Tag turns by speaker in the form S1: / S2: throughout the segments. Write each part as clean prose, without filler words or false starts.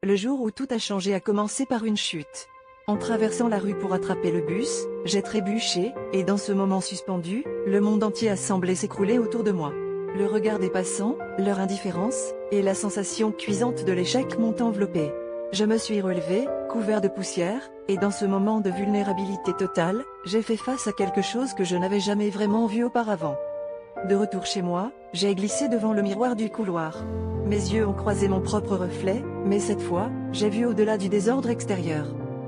S1: Le jour où tout a changé a commencé par une chute. En traversant la rue pour attraper le bus, j'ai trébuché, et dans ce moment suspendu, le monde entier a semblé s'écrouler autour de moi. Le regard des passants, leur indifférence, et la sensation cuisante de l'échec m'ont enveloppé. Je me suis relevé, couvert de poussière, et dans ce moment de vulnérabilité totale, j'ai fait face à quelque chose que je n'avais jamais vraiment vu auparavant. De retour chez moi, j'ai glissé devant le miroir du couloir. Mes yeux ont croisé mon propre reflet, mais cette fois, j'ai vu au-delà du désordre extérieur.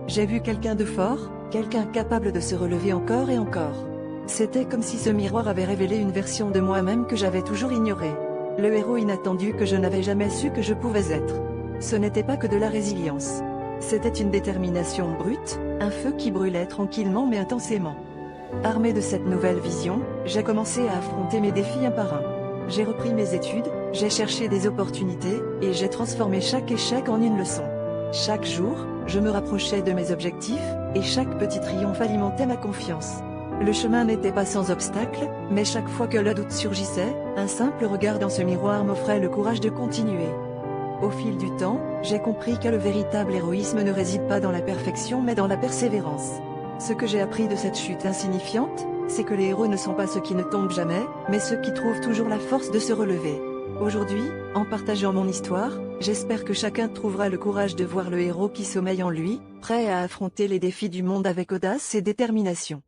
S1: J'ai vu quelqu'un de fort, quelqu'un capable de se relever encore et encore. C'était comme si ce miroir avait révélé une version de moi-même que j'avais toujours ignorée. Le héros inattendu que je n'avais jamais su que je pouvais être. Ce n'était pas que de la résilience. C'était une détermination brute, un feu qui brûlait tranquillement mais intensément. Armé de cette nouvelle vision, j'ai commencé à affronter mes défis un par un. J'ai repris mes études, j'ai cherché des opportunités, et j'ai transformé chaque échec en une leçon. Chaque jour, je me rapprochais de mes objectifs, et chaque petit triomphe alimentait ma confiance. Le chemin n'était pas sans obstacles, mais chaque fois que le doute surgissait, un simple regard dans ce miroir m'offrait le courage de continuer. Au fil du temps, j'ai compris que le véritable héroïsme ne réside pas dans la perfection mais dans la persévérance. Ce que j'ai appris de cette chute insignifiante, c'est que les héros ne sont pas ceux qui ne tombent jamais, mais ceux qui trouvent toujours la force de se relever. Aujourd'hui, en partageant mon histoire, j'espère que chacun trouvera le courage de voir le héros qui sommeille en lui, prêt à affronter les défis du monde avec audace et détermination.